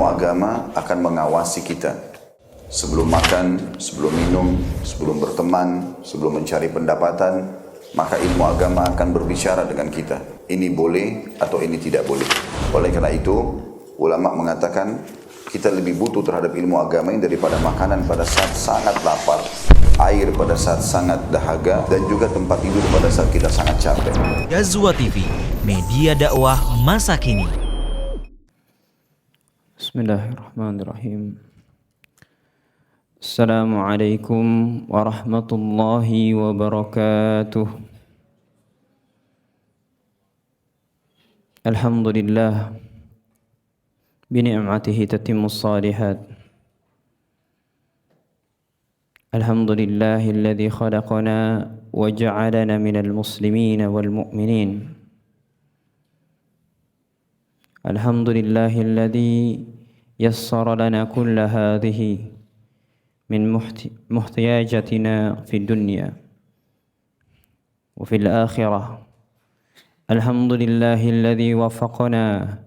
ilmu agama akan mengawasi kita. Sebelum makan, sebelum minum, sebelum berteman, sebelum mencari pendapatan, maka ilmu agama akan berbicara dengan kita. Ini boleh atau ini tidak boleh. Oleh karena itu, ulama mengatakan kita lebih butuh terhadap ilmu agama ini daripada makanan pada saat sangat lapar, air pada saat sangat dahaga, dan juga tempat tidur pada saat kita sangat capek. Ghazwa TV, media dakwah masa kini. Bismillahirrahmanirrahim. Assalamualaikum warahmatullahi wabarakatuh. Alhamdulillah, bini'matihi tatimmus salihat. Alhamdulillahilladzi khalaqana wa ja'alana minal muslimina wal mu'minin. Alhamdulillahilladzi yassara lana kulla hadhihi min muhtiyajatina fid dunya wa fil akhirah. Alhamdulillahilladzi waffaqana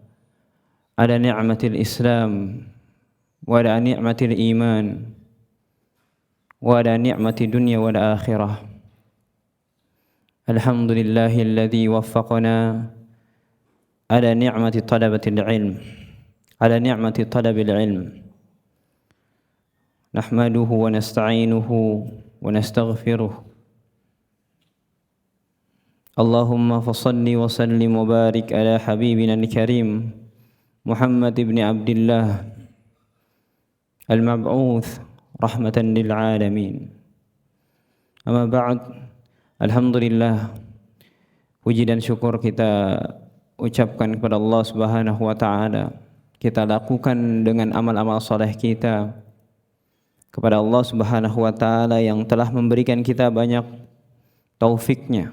ala ni'matil Islam wa ala ni'matil iman wa ala ni'mati dunya wal akhirah. Alhamdulillahilladzi waffaqana ala ni'mati talabatil ilm, ala ni'mati talabil ilm. Nahmaduhu wa nasta'inuhu wa nastaghfiruh. Allahumma fasalli wa sallim wa barik ala habibina al-karim Muhammad ibn Abdullah al-mab'uth rahmatan lil alamin. Amma ba'd, alhamdulillah, puji dan syukur kita ucapkan kepada Allah Subhanahu wa taala. Kita lakukan dengan amal-amal saleh kita kepada Allah Subhanahu wa taala yang telah memberikan kita banyak taufiknya.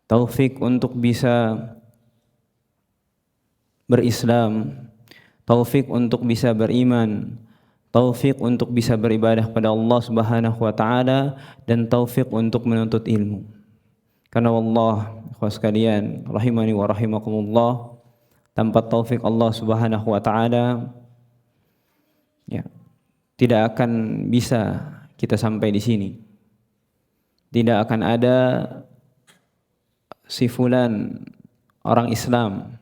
Taufik untuk bisa berislam, taufik untuk bisa beriman, taufik untuk bisa beribadah kepada Allah Subhanahu wa taala, dan taufik untuk menuntut ilmu. Karena Allah, ikhwas sekalian, rahimani wa rahimakumullah, tanpa taufik Allah Subhanahu wa taala, ya, tidak akan bisa kita sampai di sini. Tidak akan ada si fulan orang Islam,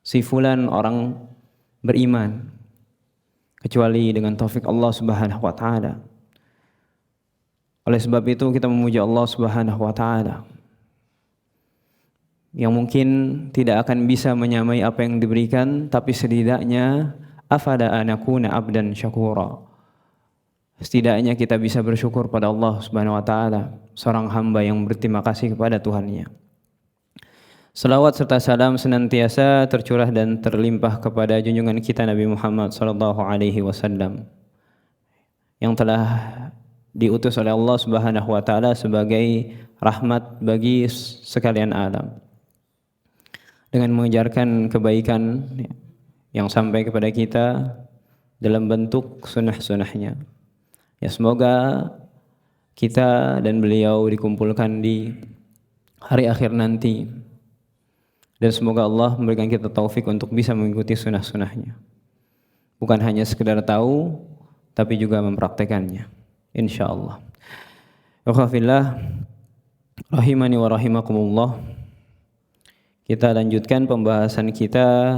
si fulan orang beriman, kecuali dengan taufik Allah Subhanahu wa taala. Oleh sebab itu kita memuji Allah Subhanahu wa taala yang mungkin tidak akan bisa menyamai apa yang diberikan, tapi setidaknya afala anakuna abdan syakura. Setidaknya kita bisa bersyukur pada Allah Subhanahu wa taala, seorang hamba yang berterima kasih kepada Tuhannya. Selawat serta salam senantiasa tercurah dan terlimpah kepada junjungan kita Nabi Muhammad sallallahu alaihi wasallam yang telah diutus oleh Allah Subhanahu wa taala sebagai rahmat bagi sekalian alam, dengan mengajarkan kebaikan yang sampai kepada kita dalam bentuk sunnah-sunnahnya. Ya, semoga kita dan beliau dikumpulkan di hari akhir nanti, dan semoga Allah memberikan kita taufik untuk bisa mengikuti sunnah-sunnahnya, bukan hanya sekedar tahu, tapi juga mempraktekannya, insyaallah. Waghfirullah rahimani wa rahimakumullah. Kita lanjutkan pembahasan kita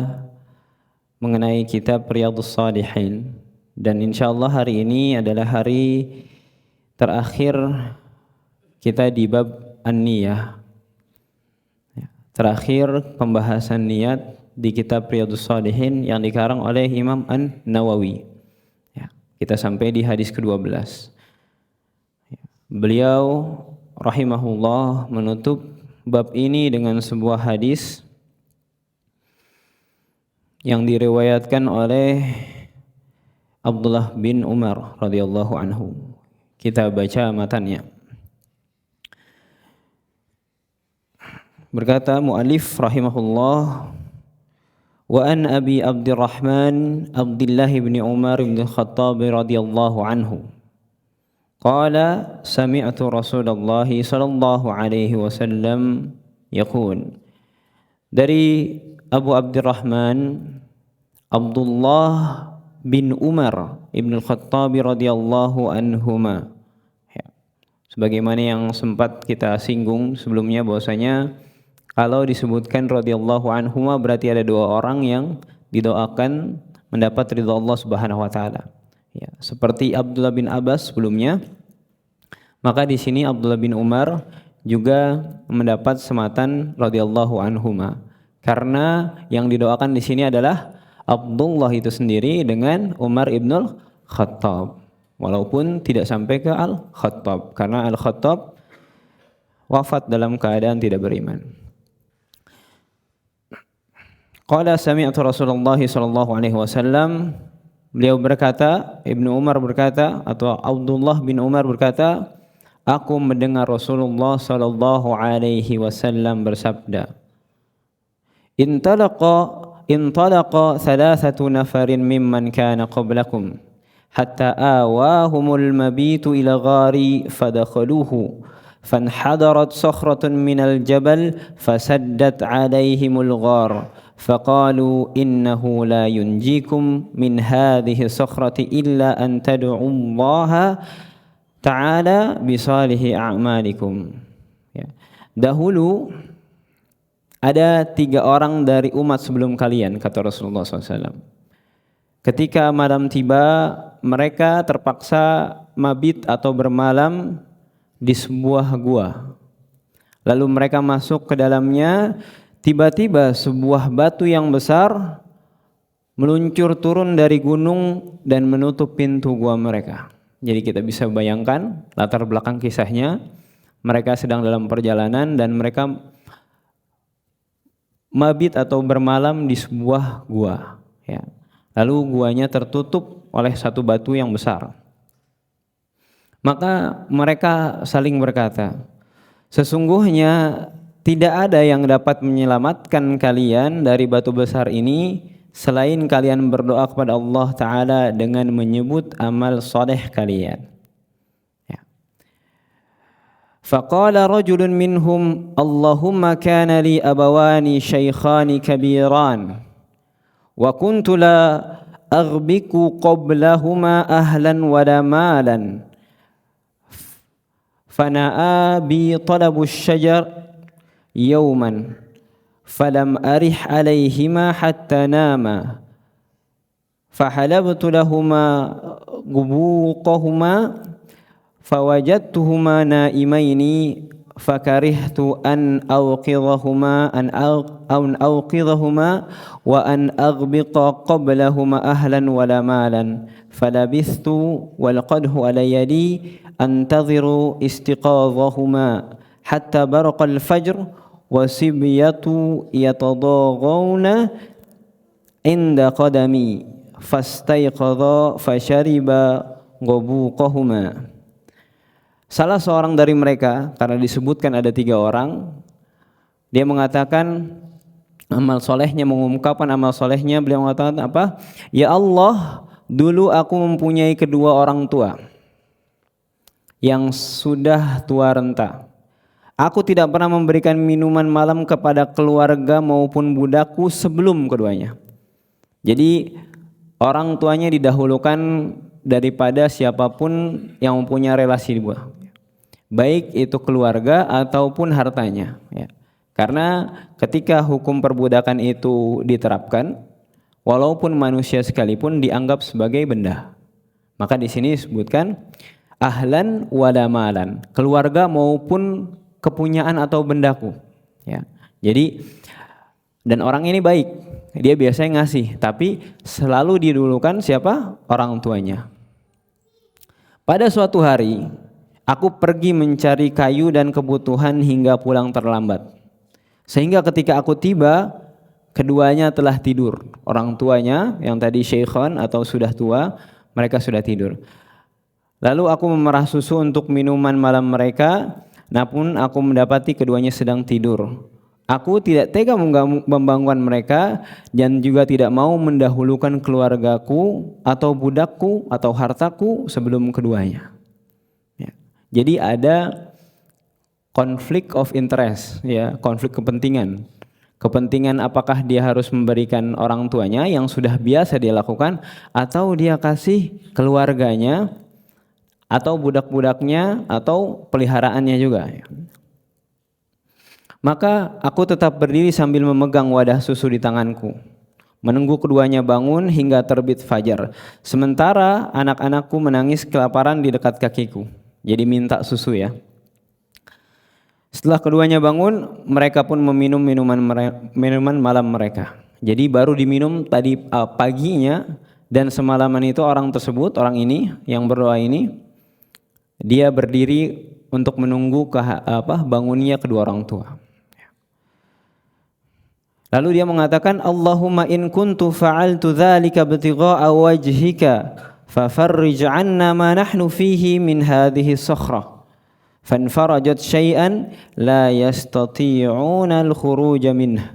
mengenai kitab Riyadhus Shalihin, dan insyaallah hari ini adalah hari terakhir kita di bab an-niyah. Terakhir pembahasan niat di kitab Riyadhus Shalihin yang dikarang oleh Imam An-Nawawi. Ya, kita sampai di hadis ke-12. Beliau rahimahullah menutup bab ini dengan sebuah hadis yang diriwayatkan oleh Abdullah bin Umar radhiyallahu anhu. Kita baca matannya. Berkata muallif rahimahullah, wa an Abi Abdurrahman Abdullah bin Umar bin Khattab radhiyallahu anhu qala sami'tu Rasulullah sallallahu alaihi wasallam yaqul. Dari Abu Abdurrahman Abdullah bin Umar ibn al-Khattab radhiyallahu anhuma. Ya. Sebagaimana yang sempat kita singgung sebelumnya bahwasanya kalau disebutkan radhiyallahu anhuma berarti ada dua orang yang didoakan mendapat ridha Allah Subhanahu wa taala. Ya, seperti Abdullah bin Abbas sebelumnya, maka di sini Abdullah bin Umar juga mendapat sematan radhiyallahu anhuma. Karena yang didoakan di sini adalah Abdullah itu sendiri dengan Umar ibnul Khattab. Walaupun tidak sampai ke Al-Khattab, karena Al-Khattab wafat dalam keadaan tidak beriman. Qala sami'tu Rasulullah sallallahu alaihi wasallam, beliau berkata, Ibnu Umar berkata atau Abdullah bin Umar berkata, aku mendengar Rasulullah sallallahu alaihi wasallam bersabda, intalaqa thalathatu nafarin mimman kana qablakum hatta awahumul mabitu ila ghari fadakhaluhu fanhadarat sakhratun minal jabal fasaddat alaihimul ghar فقالوا إنه لا ينجيكم من هذه الصخرة إلا أن تدعوا الله تعالى بصالح أعمالكم. Ya. Dahulu ada 3 orang dari umat sebelum kalian, kata Rasulullah SAW. Ketika malam tiba, mereka terpaksa mabit atau bermalam di sebuah gua. Lalu mereka masuk ke dalamnya. Tiba-tiba sebuah batu yang besar meluncur turun dari gunung dan menutup pintu gua mereka. Jadi kita bisa bayangkan latar belakang kisahnya. Mereka sedang dalam perjalanan dan mereka mabit atau bermalam di sebuah gua. Ya. Lalu guanya tertutup oleh satu batu yang besar. Maka mereka saling berkata, sesungguhnya tidak ada yang dapat menyelamatkan kalian dari batu besar ini selain kalian berdoa kepada Allah Ta'ala dengan menyebut amal soleh kalian. Ya. Faqala rajulun minhum, Allahumma kana li abawani shaykhani kabiran wa kuntu la aghbiku qablahuma ahlan wa malan fana'a bi talabu syajar يوما فلم أرح عليهما حتى ناما فحلبت لهما غبوقهما فوجدتهما نائمين فكرهت أن أوقظهما وأن أغبط قبلهما أهلا ولا مالا فلبثت والقدح على يدي أنتظر استيقاظهما حتى برق الفجر wasibiyatu yatadaghawna inda qadami fastayqadha fashariba ghabuqahuma. Salah seorang dari mereka, karena disebutkan ada 3 orang, dia mengatakan amal solehnya, mengungkapkan amal solehnya, beliau mengatakan apa? Ya Allah, dulu aku mempunyai kedua orang tua yang sudah tua renta. Aku tidak pernah memberikan minuman malam kepada keluarga maupun budakku sebelum keduanya. Jadi orang tuanya didahulukan daripada siapapun yang mempunyai relasi dua, baik itu keluarga ataupun hartanya. Ya. Karena ketika hukum perbudakan itu diterapkan, walaupun manusia sekalipun dianggap sebagai benda. Maka di sini disebutkan ahlan wala malan, keluarga maupun kepunyaan atau bendaku. Ya. Jadi dan orang ini baik, dia biasanya ngasih, tapi selalu didulukan siapa? Orang tuanya. Pada suatu hari, aku pergi mencari kayu dan kebutuhan hingga pulang terlambat. Sehingga ketika aku tiba, keduanya telah tidur. Orang tuanya yang tadi syekhon atau sudah tua, mereka sudah tidur. Lalu aku memerah susu untuk minuman malam mereka, namun aku mendapati keduanya sedang tidur. Aku tidak tega membangunkan mereka dan juga tidak mau mendahulukan keluargaku atau budakku atau hartaku sebelum keduanya. Ya. Jadi ada konflik of interest, ya, konflik kepentingan. kepentingan apakah dia harus memberikan orang tuanya yang sudah biasa dia lakukan, atau dia kasih keluarganya, atau budak-budaknya, atau peliharaannya juga. Maka aku tetap berdiri sambil memegang wadah susu di tanganku, menunggu keduanya bangun hingga terbit fajar. Sementara anak-anakku menangis kelaparan di dekat kakiku. Jadi minta susu ya. Setelah keduanya bangun, mereka pun meminum minuman malam mereka. Jadi baru diminum tadi paginya, dan semalaman itu orang tersebut, orang ini yang berdoa ini, dia berdiri untuk menunggu bangunnya kedua orang tua. Lalu dia mengatakan, Allahumma in kuntu fa'altu dzalika ibtigha'a wajhika fafarrij 'anna ma nahnu fihi min hadhihi as-sakhrah fanfarajat syai'an la yastati'una al-khuruj minha.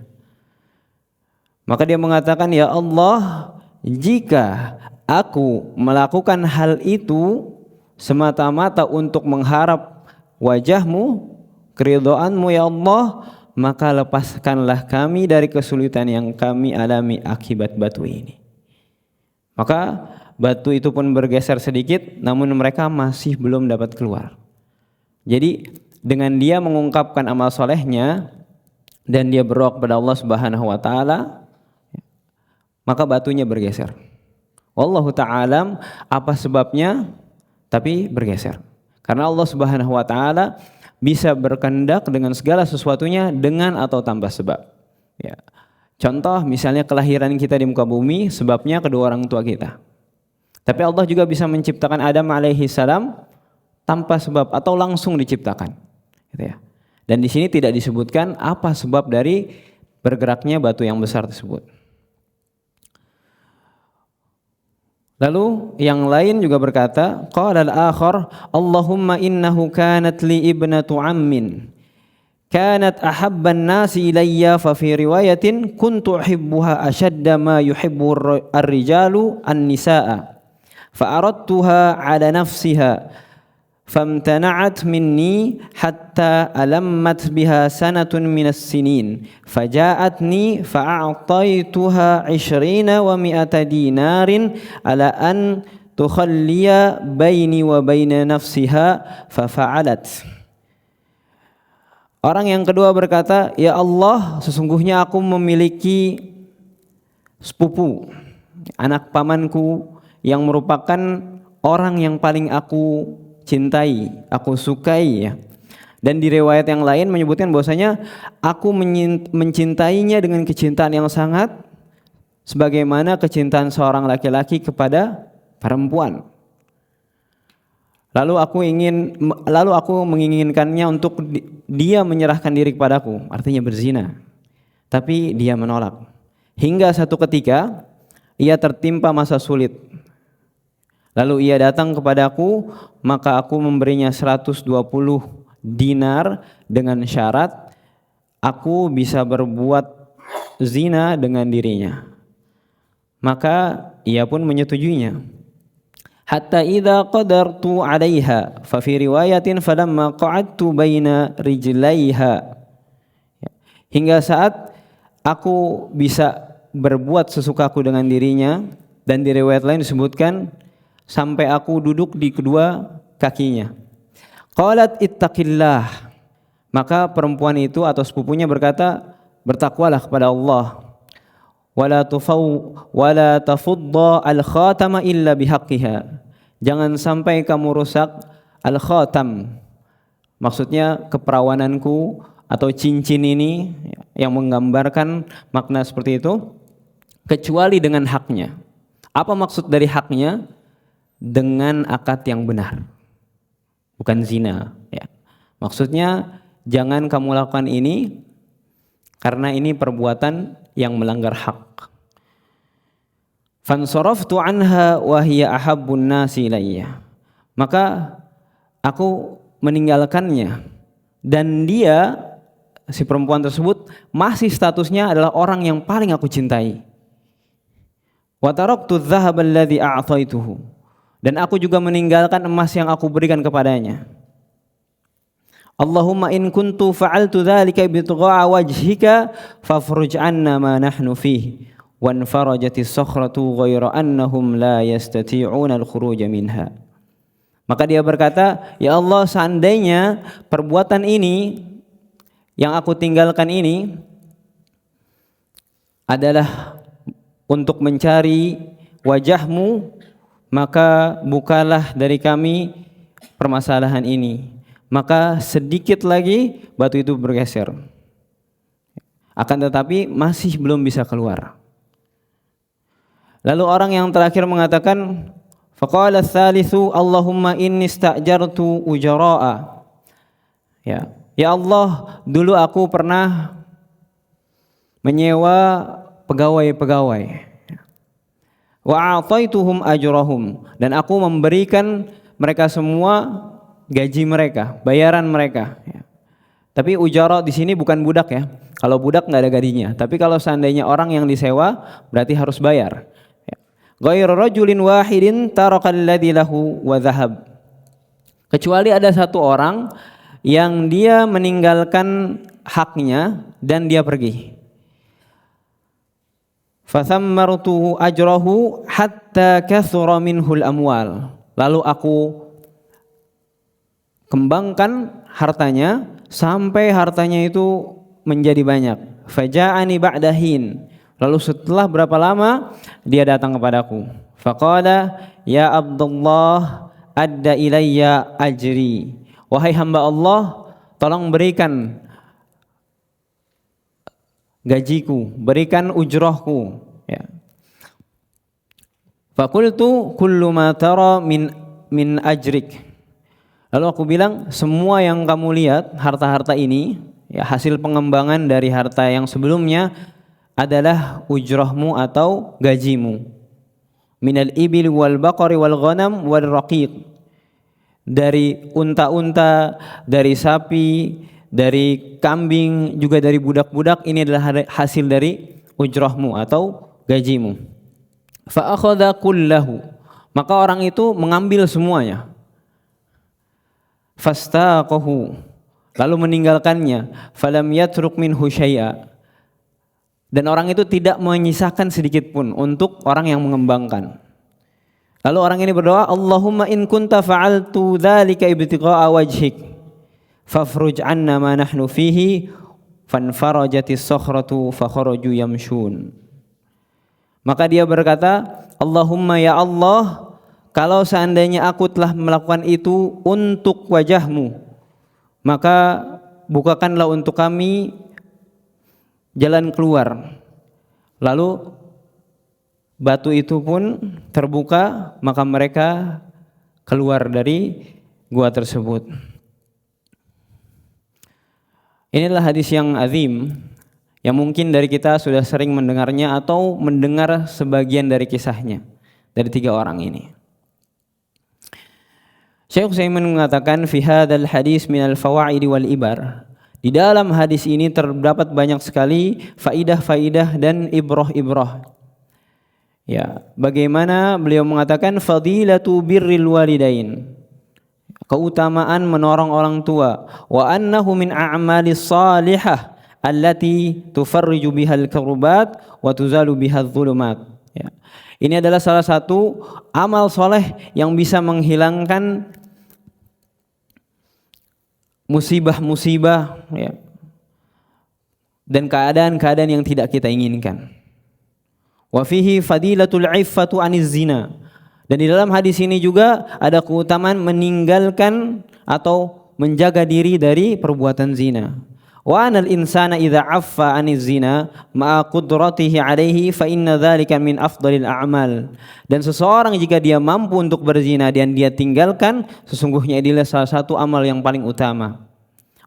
Maka dia mengatakan, ya Allah, jika aku melakukan hal itu semata-mata untuk mengharap wajahmu, keridhaanmu ya Allah, maka lepaskanlah kami dari kesulitan yang kami alami akibat batu ini. Maka batu itu pun bergeser sedikit, namun mereka masih belum dapat keluar. Jadi dengan dia mengungkapkan amal solehnya dan dia berdoa kepada Allah Subhanahu wa taala, maka batunya bergeser. Wallahu ta'ala apa sebabnya, tapi bergeser. Karena Allah Subhanahu wa taala bisa berkehendak dengan segala sesuatunya dengan atau tanpa sebab. Ya. Contoh misalnya kelahiran kita di muka bumi sebabnya kedua orang tua kita. Tapi Allah juga bisa menciptakan Adam alaihi salam tanpa sebab atau langsung diciptakan. Gitu ya. Dan di sini tidak disebutkan apa sebab dari bergeraknya batu yang besar tersebut. Lalu yang lain juga berkata, qala al-akhar, Allahumma innahu kanat li ibnatu ammin kanat ahabban nasi ilayya, fa fi riwayatin kuntu uhibbuha ashadda ma yuhibbu ar-rijalu an-nisaa fa aradtuha ala nafsiha famtana'at minni hatta alammat biha sanatun minas sinin faja'atni fa'a'taituha 20 wa 100 dinarin ala an tukhalliya baini wa baina nafsiha fafa'alat. Orang yang kedua berkata, ya Allah, sesungguhnya aku memiliki sepupu, anak pamanku yang merupakan orang yang paling aku cintai, aku sukai ya. Dan di riwayat yang lain menyebutkan bahwasanya aku mencintainya dengan kecintaan yang sangat sebagaimana kecintaan seorang laki-laki kepada perempuan. Lalu aku menginginkannya untuk dia menyerahkan diri kepadaku, artinya berzina. Tapi dia menolak. Hingga satu ketika ia tertimpa masa sulit. Lalu ia datang kepadaku, maka aku memberinya 120 dinar dengan syarat aku bisa berbuat zina dengan dirinya. Maka ia pun menyetujuinya. Hatta idza qadartu 'alaiha fa fi riwayatin falamma qa'adtu baina rijlaiha. Hingga saat aku bisa berbuat sesukaku dengan dirinya, dan di riwayat lain disebutkan sampai aku duduk di kedua kakinya. Qalat ittaqillah. Maka perempuan itu atau sepupunya berkata, bertakwalah kepada Allah. Wala tafudda al-khatama illa bihaqqiha. Jangan sampai kamu rusak al-khatam. Maksudnya keperawananku atau cincin ini yang menggambarkan makna seperti itu, kecuali dengan haknya. Apa maksud dari haknya? Dengan akad yang benar, bukan zina ya. Maksudnya jangan kamu lakukan ini karena ini perbuatan yang melanggar hak. Fansaraftu anha wa hiya ahabbun nasi ilayya. Maka aku meninggalkannya dan dia, si perempuan tersebut, masih statusnya adalah orang yang paling aku cintai. Wa taraktu adh-dhahaba alladhi a'taituhu. Dan aku juga meninggalkan emas yang aku berikan kepadanya. Allahumma in kuntu fa'altu dzalika ibtigha'a wajhika fafruj 'anna ma nahnu fihi wan farajatis sakhratu ghaira annahum la yastati'una al-khuruj minha. Maka dia berkata, ya Allah, seandainya perbuatan ini yang aku tinggalkan ini adalah untuk mencari wajahmu, maka bukalah dari kami permasalahan ini. Maka sedikit lagi batu itu bergeser. Akan tetapi masih belum bisa keluar. Lalu orang yang terakhir mengatakan, faqala ats-tsalitsu Allahumma inni ista'jartu ujara'a. Ya Allah, dulu aku pernah menyewa pegawai-pegawai. Wa a'taituhum ajrahum, dan aku memberikan mereka semua gaji mereka, bayaran mereka. Tapi ujara di sini bukan budak ya. Kalau budak nggak ada gajinya. Tapi kalau seandainya orang yang disewa, berarti harus bayar. Ghairu rajulin wahidin tarakal ladzi lahu wa dhahab. Kecuali ada satu orang yang dia meninggalkan haknya dan dia pergi. Fathammartuhu ajrahu hatta kathura minhul amwal. Lalu aku kembangkan hartanya sampai hartanya itu menjadi banyak. Faja'ani ba'dahin. Lalu setelah berapa lama dia datang kepadaku. Faqala ya Abdullah adda ilayya ajri. Wahai hamba Allah, tolong berikan gajiku, berikan ujrahku. Faqultu kullu ma tara min ajrik. Lalu aku bilang, semua yang kamu lihat, harta-harta ini, ya hasil pengembangan dari harta yang sebelumnya adalah ujrahmu atau gajimu. Minal ibil wal baqari wal ghanam wal raqiq. Dari unta-unta, dari sapi, dari kambing, juga dari budak-budak, ini adalah hasil dari ujrahmu atau gajimu. Fa akhadha kullahu. Maka orang itu mengambil semuanya. Fastaqahu, lalu meninggalkannya. Falam yatruk minhu syai'a, dan orang itu tidak menyisakan sedikit pun untuk orang yang mengembangkan. Lalu orang ini berdoa, Allahumma in kunta fa'altu dzalika ibtigha'a wajhik fafruj 'anna ma nahnu fihi fanfarajatis sakhratu fakharaju yamshun. Maka dia berkata, Allahumma ya Allah, kalau seandainya aku telah melakukan itu untuk wajahmu, maka bukakanlah untuk kami jalan keluar. Lalu batu itu pun terbuka, maka mereka keluar dari gua tersebut. Inilah hadis yang azim, yang mungkin dari kita sudah sering mendengarnya atau mendengar sebagian dari kisahnya dari tiga orang ini. Syekh Utsaimin mengatakan fi hadzal hadis minal fawaid wal ibar. Di dalam hadis ini terdapat banyak sekali faidah-faidah dan ibrah-ibrah. Ya, bagaimana beliau mengatakan fadilatu birril walidain. Keutamaan menolong orang tua, wa annahu min a'malis salihah allati tufarriju bihal kurbat wa tuzalu bihadz dzulumat. Ya. Ini adalah salah satu amal soleh yang bisa menghilangkan musibah-musibah, ya, dan keadaan-keadaan yang tidak kita inginkan. Wa fihi fadilatul iffatu aniz zina. Dan di dalam hadis ini juga ada keutamaan meninggalkan atau menjaga diri dari perbuatan zina. Wa anal insana idza affa aniz zina ma'a qudratihi alaihi fa inna dzalika min afdalil a'mal. Dan seseorang jika dia mampu untuk berzina dan dia tinggalkan, sesungguhnya adalah salah satu amal yang paling utama.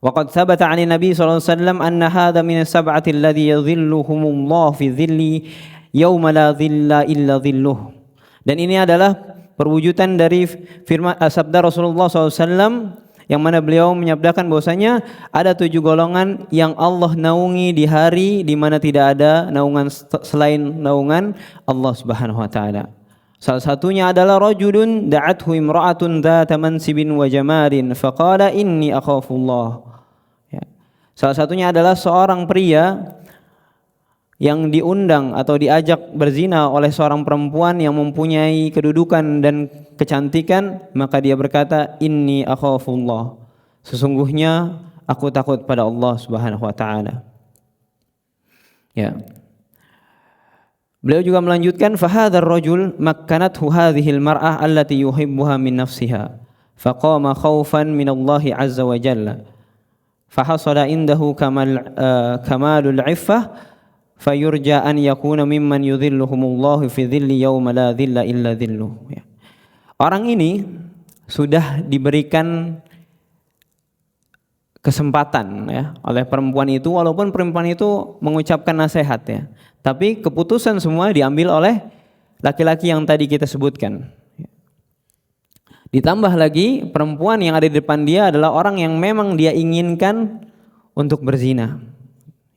Wa qad thabata 'ani Nabi sallallahu alaihi wasallam anna hadza min as-sab'ati alladhi yadhilluhumullah fi dhilli yauma la dhilla illa dhilluh. Dan ini adalah perwujudan dari firman sabda Rasulullah SAW yang mana beliau menyabdakan bahwasanya ada 7 golongan yang Allah naungi di hari di mana tidak ada naungan selain naungan Allah Subhanahu wa taala. Salah satunya adalah rajulun da'athu imra'atun dzata mansibin wa jamalin faqala inni akhafullah. Ya. Salah satunya adalah seorang pria yang diundang atau diajak berzina oleh seorang perempuan yang mempunyai kedudukan dan kecantikan, maka dia berkata, inni akhafullah. Sesungguhnya aku takut pada Allah Subhanahu wa taala. Ya. Beliau juga melanjutkan, fahadzal rajul makkanathu hadhil mar'ah allati yuhibbuha min nafsiha faqama khaufan min Allah azza wa jalla fahasala indahu kamalul iffah fayurja an yakuna mimman yudhilluhumullahu fi dhilli yawma la dhilla illa dhilluh. Ya. Orang ini sudah diberikan kesempatan ya oleh perempuan itu, walaupun perempuan itu mengucapkan nasihat ya, tapi keputusan semua diambil oleh laki-laki yang tadi kita sebutkan. Ditambah lagi perempuan yang ada di depan dia adalah orang yang memang dia inginkan untuk berzina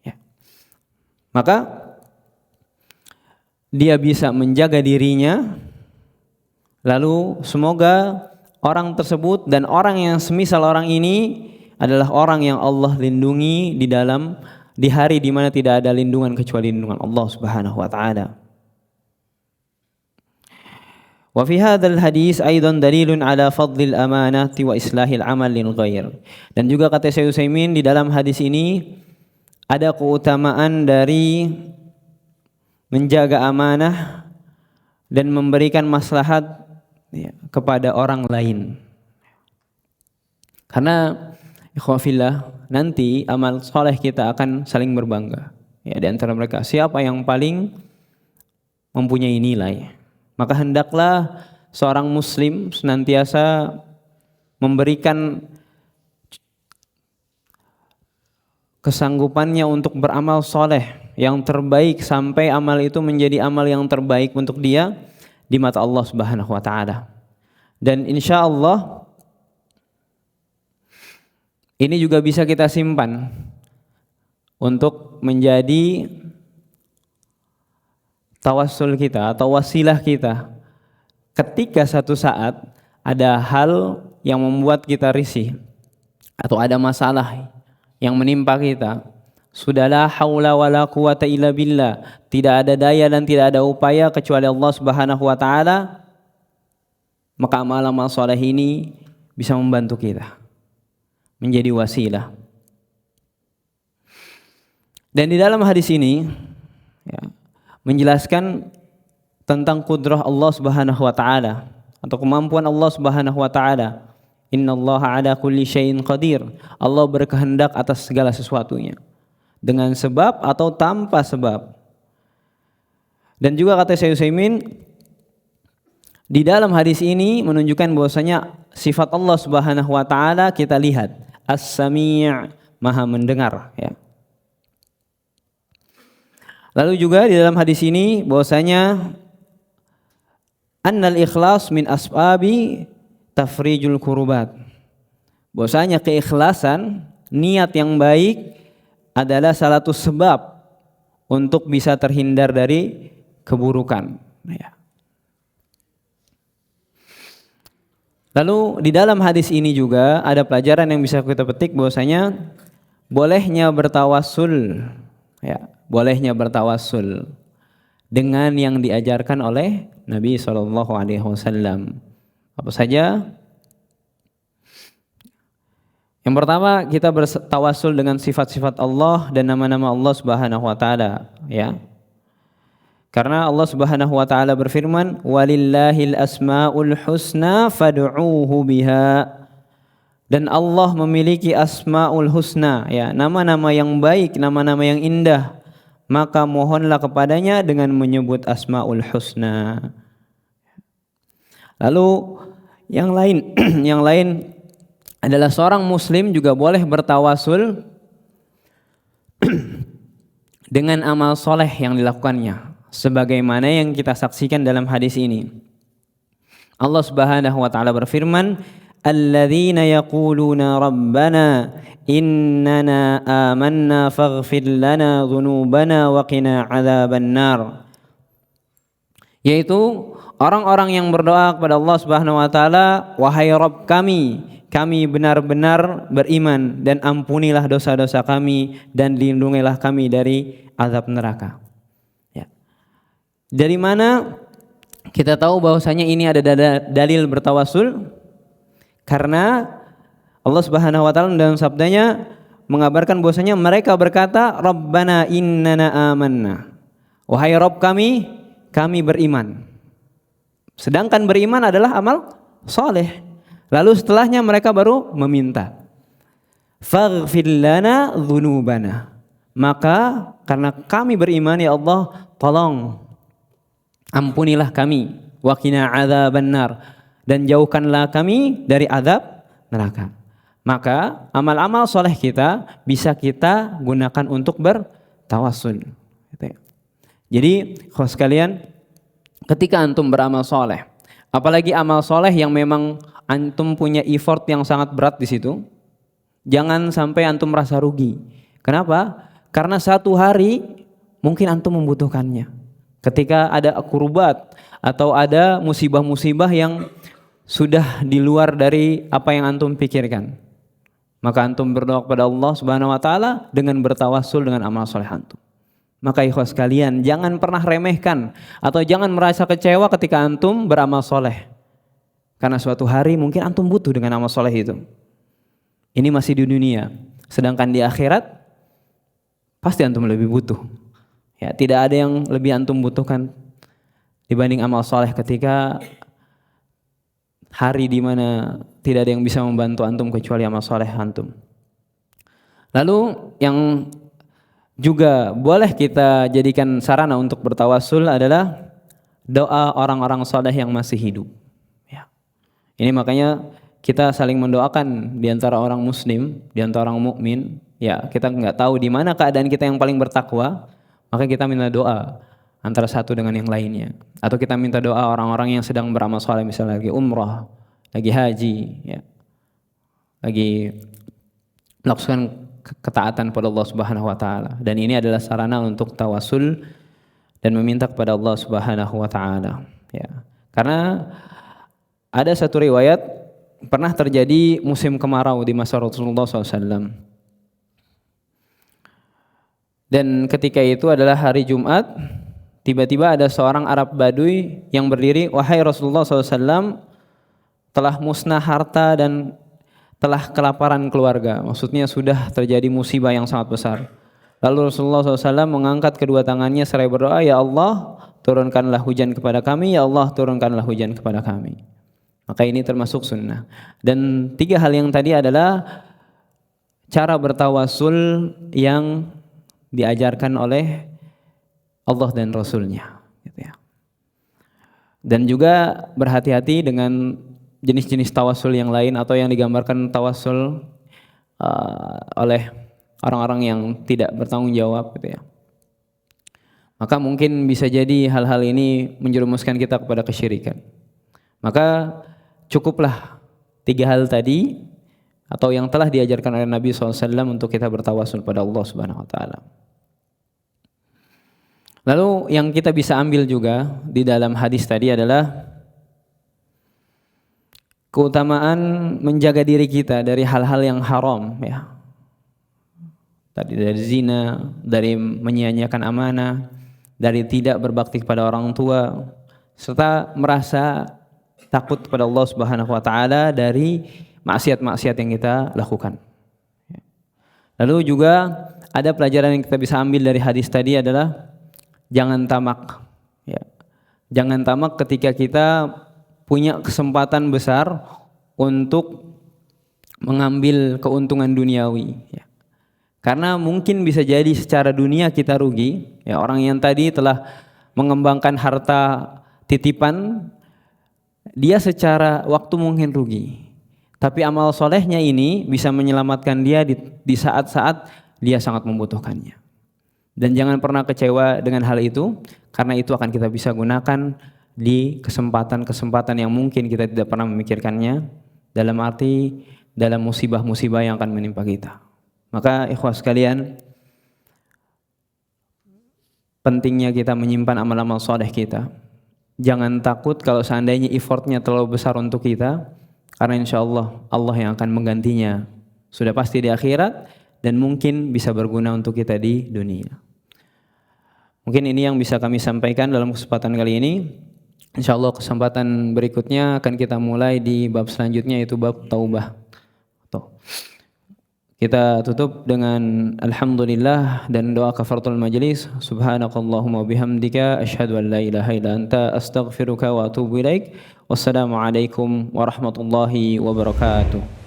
ya. Maka dia bisa menjaga dirinya, lalu semoga orang tersebut dan orang yang semisal orang ini adalah orang yang Allah lindungi di hari di mana tidak ada lindungan kecuali lindungan Allah Subhanahu wa taala. Wa fi hadzal hadis aidan dalilun ala fadlil amanati wa islahil amal lil ghair. Dan juga kata Syekh Utsaimin, di dalam hadis ini ada keutamaan dari menjaga amanah dan memberikan maslahat ya, kepada orang lain. Karena ikhwafillah, nanti amal soleh kita akan saling berbangga ya, di antara mereka siapa yang paling mempunyai nilai. Maka hendaklah seorang muslim senantiasa memberikan kesanggupannya untuk beramal soleh yang terbaik sampai amal itu menjadi amal yang terbaik untuk dia di mata Allah Subhanahu wa taala. Dan insya Allah ini juga bisa kita simpan untuk menjadi tawassul kita atau wasilah kita ketika satu saat ada hal yang membuat kita risih atau ada masalah yang menimpa kita. Sudahlah haula wala quwata illa billah, tidak ada daya dan tidak ada upaya kecuali Allah Subhanahu wa taala. Maka amal-amal saleh ini bisa membantu kita menjadi wasilah. Dan di dalam hadis ini ya, menjelaskan tentang kudrah Allah Subhanahu wa taala atau kemampuan Allah Subhanahu wa taala. Innallaha ala kulli syai'in qadir. Allah berkehendak atas segala sesuatunya dengan sebab atau tanpa sebab. Dan juga kata Syekh Utsaimin, di dalam hadis ini menunjukkan bahwasanya sifat Allah Subhanahu wa taala kita lihat As-Sami', Maha mendengar ya. Lalu juga di dalam hadis ini bahwasanya annal ikhlas min asbabi tafrijul kurubat. Bahwasanya keikhlasan, niat yang baik adalah salah satu sebab untuk bisa terhindar dari keburukan ya. Lalu di dalam hadis ini juga ada pelajaran yang bisa kita petik bahwasanya bolehnya bertawassul ya, bolehnya bertawassul dengan yang diajarkan oleh Nabi SAW. Apa saja? Yang pertama, kita bertawassul dengan sifat-sifat Allah dan nama-nama Allah Subhanahu wa taala ya. Karena Allah Subhanahu wa taala berfirman, "Walillahil asmaul husna fad'uuhu biha." Dan Allah memiliki asmaul husna ya, nama-nama yang baik, nama-nama yang indah. Maka mohonlah kepadanya dengan menyebut asmaul husna. Lalu yang lain yang lain adalah seorang muslim juga boleh bertawasul dengan amal soleh yang dilakukannya. Sebagaimana yang kita saksikan dalam hadis ini. Allah Subhanahu wa taala berfirman, "Alladzina yaquluna rabbana innana amanna faghfir lana dhunubana wa qina adzabannar." yaitu orang-orang yang berdoa kepada Allah Subhanahu wa taala, wahai Rabb kami benar-benar beriman dan ampunilah dosa-dosa kami dan lindungilah kami dari azab neraka. Ya. Dari mana kita tahu bahwasanya ini ada dalil bertawasul? Karena Allah Subhanahu wa taala dalam sabdanya mengabarkan bahwasanya mereka berkata, Rabbana innana amanna. Wahai Rabb kami beriman. Sedangkan beriman adalah amal soleh. Lalu setelahnya mereka baru meminta, faghfir lana dzunubana. Maka karena kami beriman ya Allah, tolong ampunilah kami, wa qina adzabannar, dan jauhkanlah kami dari azab neraka. Maka amal-amal soleh kita bisa kita gunakan untuk bertawasul. Jadi, khusus sekalian, ketika antum beramal soleh, apalagi amal soleh yang memang antum punya effort yang sangat berat di situ, jangan sampai antum merasa rugi. Kenapa? Karena satu hari mungkin antum membutuhkannya. Ketika ada kurbat atau ada musibah-musibah yang sudah di luar dari apa yang antum pikirkan, maka antum berdoa kepada Allah Subhanahu wa taala dengan bertawasul dengan amal soleh antum. Maka ikhwas sekalian, jangan pernah remehkan atau jangan merasa kecewa ketika antum beramal soleh. Karena suatu hari mungkin antum butuh dengan amal soleh itu. Ini masih di dunia. Sedangkan di akhirat, pasti antum lebih butuh. Ya, tidak ada yang lebih antum butuhkan dibanding amal soleh ketika hari di mana tidak ada yang bisa membantu antum kecuali amal soleh antum. Lalu yang juga boleh kita jadikan sarana untuk bertawasul adalah doa orang-orang soleh yang masih hidup. Ya. Ini makanya kita saling mendoakan di antara orang muslim, di antara orang mukmin. Ya, kita nggak tahu di mana keadaan kita yang paling bertakwa, maka kita minta doa antara satu dengan yang lainnya. Atau kita minta doa orang-orang yang sedang beramal soleh, misalnya lagi umrah, lagi haji, ya, lagi melakukan ketaatan pada Allah Subhanahu wa taala, dan ini adalah sarana untuk tawasul dan meminta kepada Allah Subhanahu wa taala, ya. Karena ada satu riwayat pernah terjadi musim kemarau di masa Rasulullah SAW, dan ketika itu adalah hari Jumat. Tiba-tiba ada seorang Arab Baduy yang berdiri, wahai Rasulullah SAW, telah musnah harta dan telah kelaparan keluarga. Maksudnya sudah terjadi musibah yang sangat besar. Lalu Rasulullah SAW mengangkat kedua tangannya seraya berdoa, ya Allah, turunkanlah hujan kepada kami, ya Allah, turunkanlah hujan kepada kami. Maka ini termasuk sunnah. Dan tiga hal yang tadi adalah cara bertawasul yang diajarkan oleh Allah dan Rasulnya. Gitu ya. Dan juga berhati-hati dengan jenis-jenis tawasul yang lain atau yang digambarkan tawasul oleh orang-orang yang tidak bertanggung jawab, gitu ya. Maka mungkin bisa jadi hal-hal ini menjerumuskan kita kepada kesyirikan. Maka cukuplah tiga hal tadi atau yang telah diajarkan oleh Nabi SAW untuk kita bertawasul pada Allah Subhanahu wa taala. Lalu yang kita bisa ambil juga di dalam hadis tadi adalah keutamaan menjaga diri kita dari hal-hal yang haram, ya. Tadi dari zina, dari menyia-nyiakan amanah, dari tidak berbakti kepada orang tua, serta merasa takut kepada Allah Subhanahu wa taala dari maksiat-maksiat yang kita lakukan. Lalu juga ada pelajaran yang kita bisa ambil dari hadis tadi adalah jangan tamak, ya. Jangan tamak ketika kita punya kesempatan besar untuk mengambil keuntungan duniawi, ya. Karena mungkin bisa jadi secara dunia kita rugi, ya. Orang yang tadi telah mengembangkan harta titipan, dia secara waktu mungkin rugi, tapi amal solehnya ini bisa menyelamatkan dia di saat-saat dia sangat membutuhkannya. Dan jangan pernah kecewa dengan hal itu, karena itu akan kita bisa gunakan di kesempatan-kesempatan yang mungkin kita tidak pernah memikirkannya, dalam arti dalam musibah-musibah yang akan menimpa kita. Maka ikhwas sekalian, pentingnya kita menyimpan amal-amal soleh kita. Jangan takut kalau seandainya effortnya terlalu besar untuk kita, karena insya Allah Allah yang akan menggantinya. Sudah pasti di akhirat dan mungkin bisa berguna untuk kita di dunia. Mungkin ini yang bisa kami sampaikan dalam kesempatan kali ini. Insya Allah kesempatan berikutnya akan kita mulai di bab selanjutnya, yaitu bab taubah. Kita tutup dengan alhamdulillah dan doa kafaratul majlis. Subhanakallahumma bihamdika asyhadu an la ilaha illa anta astaghfiruka wa atubu ilaik. Wassalamualaikum warahmatullahi wabarakatuh.